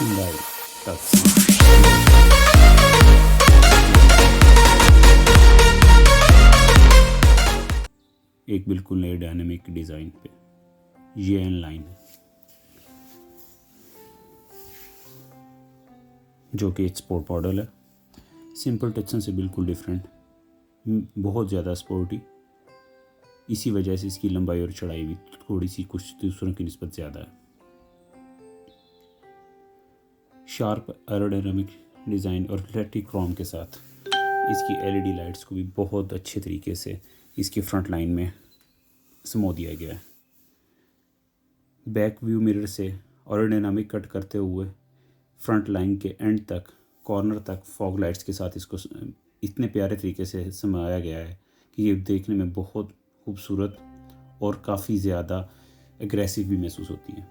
Hyundai Tucson। एक बिल्कुल नए डायनामिक डिज़ाइन पे ये एन लाइन है, जो कि एक स्पोर्ट मॉडल है। सिंपल टचसन से बिल्कुल डिफरेंट, बहुत ज़्यादा स्पोर्टी। इसी वजह से इसकी लंबाई और चौड़ाई भी थोड़ी सी कुछ दूसरों की निस्बत ज़्यादा है। शार्प एरोडायनामिक डिज़ाइन और इलेक्ट्रिक क्रोम के साथ इसकी एलईडी लाइट्स को भी बहुत अच्छे तरीके से इसकी फ्रंट लाइन में समो दिया गया है। बैक व्यू मिरर से एरोडायनामिक कट करते हुए फ्रंट लाइन के एंड तक, कॉर्नर तक फॉग लाइट्स के साथ इसको इतने प्यारे तरीके से समाया गया है कि ये देखने में बहुत खूबसूरत और काफ़ी ज़्यादा एग्रेसिव भी महसूस होती है।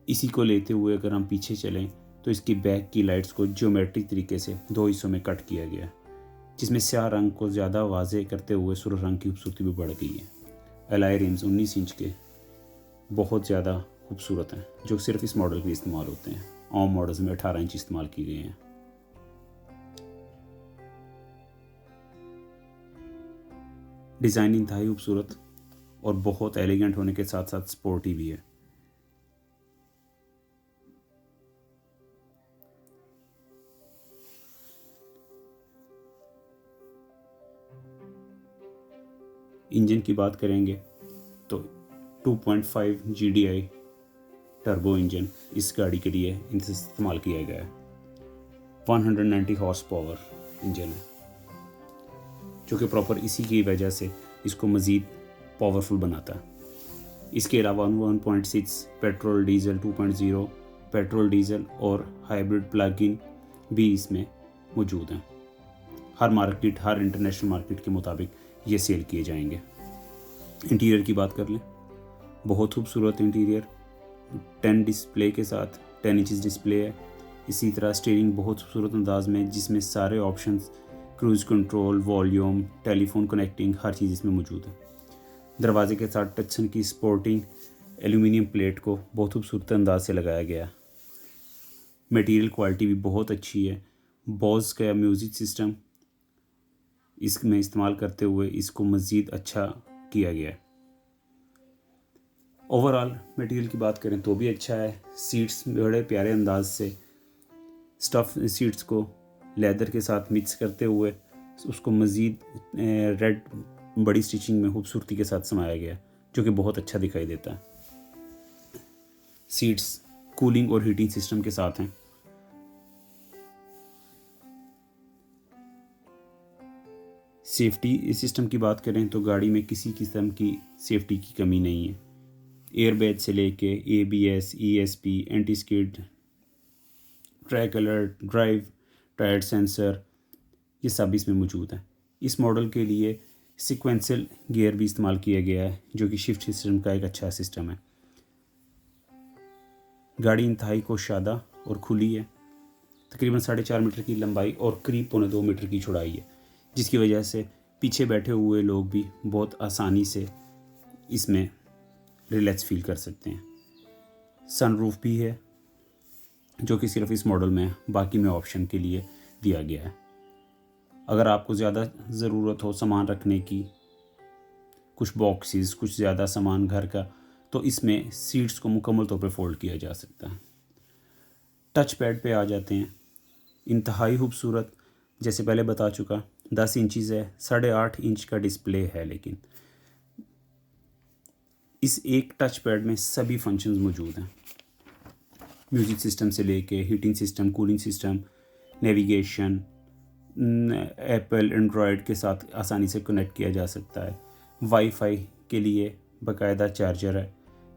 इसी को लेते हुए अगर हम पीछे चलें तो इसकी बैक की लाइट्स को ज्योमेट्रिक तरीके से दो हिस्सों में कट किया गया है, जिसमें स्याह रंग को ज़्यादा वाज़ेह करते हुए सुर्ख रंग की खूबसूरती भी बढ़ गई है। एलॉय रिम्स 19 इंच के बहुत ज़्यादा खूबसूरत हैं, जो सिर्फ इस मॉडल के लिए इस्तेमाल होते हैं। आम मॉडल्स में 18 इंच इस्तेमाल किए गए हैं। डिज़ाइन इंतहाई खूबसूरत और बहुत एलिगेंट होने के साथ साथ स्पोर्टी भी है। इंजन की बात करेंगे तो 2.5 GDI टर्बो इंजन इस गाड़ी के लिए इस्तेमाल किया गया है। 190 हॉर्स पावर इंजन है, जो कि प्रॉपर इसी की वजह से इसको मज़ीद पावरफुल बनाता है। इसके अलावा 1.6 पेट्रोल डीजल, 2.0 पेट्रोल डीजल और हाइब्रिड प्लग इन भी इसमें मौजूद हैं। हर इंटरनेशनल मार्केट के मुताबिक ये सेल किए जाएंगे। इंटीरियर की बात कर लें, बहुत खूबसूरत इंटीरियर 10 डिस्प्ले के साथ 10 इंचज़ डिस्प्ले है। इसी तरह स्टीयरिंग बहुत खूबसूरत अंदाज में, जिसमें सारे options, cruise control, volume, telephone connecting, हर चीज़ इसमें मौजूद है। दरवाजे के साथ टचसन की स्पोर्टिंग एल्यूमिनियम प्लेट को बहुत खूबसूरत अंदाज से लगाया गया। मटेरियल क्वालिटी भी बहुत अच्छी है। बॉस का म्यूज़िक सिस्टम इसमें इस्तेमाल करते हुए इसको मज़ीद अच्छा किया गया है। ओवरऑल मटेरियल की बात करें तो भी अच्छा है। सीट्स बड़े प्यारे अंदाज से स्टफ़ सीट्स को लेदर के साथ मिक्स करते हुए उसको मज़ीद रेड बड़ी स्टिचिंग में खूबसूरती के साथ समाया गया, जो कि बहुत अच्छा दिखाई देता है। सीट्स कूलिंग और हीटिंग सिस्टम के साथ हैं। सेफ्टी सिस्टम की बात करें तो गाड़ी में किसी किस्म की सेफ्टी की कमी नहीं है। एयरबैग से लेके ABS, ESP, anti skid, track alert, drive tyre sensor, ये सब इसमें मौजूद है। इस मॉडल के लिए सीक्वेंशियल गियर भी इस्तेमाल किया गया है, जो कि शिफ्ट सिस्टम का एक अच्छा सिस्टम है। गाड़ी इंतहाई कोशादा और खुली है। तकरीबन 4.5 मीटर की लंबाई और करीब 1.25 मीटर की चौड़ाई है, जिसकी वजह से पीछे बैठे हुए लोग भी बहुत आसानी से इसमें रिलैक्स फील कर सकते हैं। सनरूफ भी है, जो कि सिर्फ इस मॉडल में, बाकी में ऑप्शन के लिए दिया गया है। अगर आपको ज़्यादा ज़रूरत हो सामान रखने की, कुछ बॉक्सेस, कुछ ज़्यादा सामान घर का, तो इसमें सीट्स को मुकम्मल तौर पे फोल्ड किया जा सकता है। टच पैड पे आ जाते हैं। इंतहाई खूबसूरत, जैसे पहले बता चुका, 10 इंचज़ है, 8.5 इंच का डिस्प्ले है, लेकिन इस एक टच पैड में सभी फंक्शंस मौजूद हैं। म्यूज़िक सिस्टम से लेके heating system, cooling system, navigation, Apple Android के साथ आसानी से कनेक्ट किया जा सकता है। वाईफाई के लिए बाकायदा चार्जर है,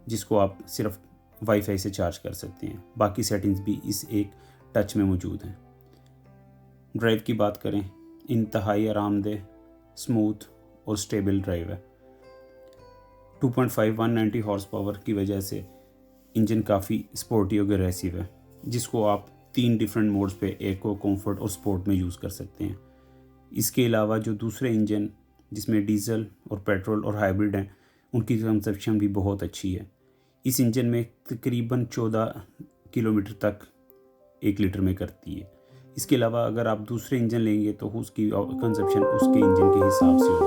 जिसको आप सिर्फ वाईफाई से चार्ज कर सकते हैं। बाकी सेटिंग्स भी इस एक टच में मौजूद हैं। ड्राइव की बात करें, इंतहाई आरामदेह, स्मूथ और स्टेबल ड्राइव है। 2.5 190 हॉर्स पावर की वजह से इंजन काफ़ी स्पोर्टी और एग्रेसिव है, जिसको आप 3 डिफरेंट मोड्स पे, एको, कंफर्ट और स्पोर्ट में यूज़ कर सकते हैं। इसके अलावा जो दूसरे इंजन जिसमें डीजल और पेट्रोल और हाइब्रिड हैं, उनकी कंजप्शन भी बहुत अच्छी है। इस इंजन में तकरीबन 14 किलोमीटर तक 1 लीटर में करती है। इसके अलावा अगर आप दूसरे इंजन लेंगे तो उसकी कंजप्शन उसके इंजन के हिसाब से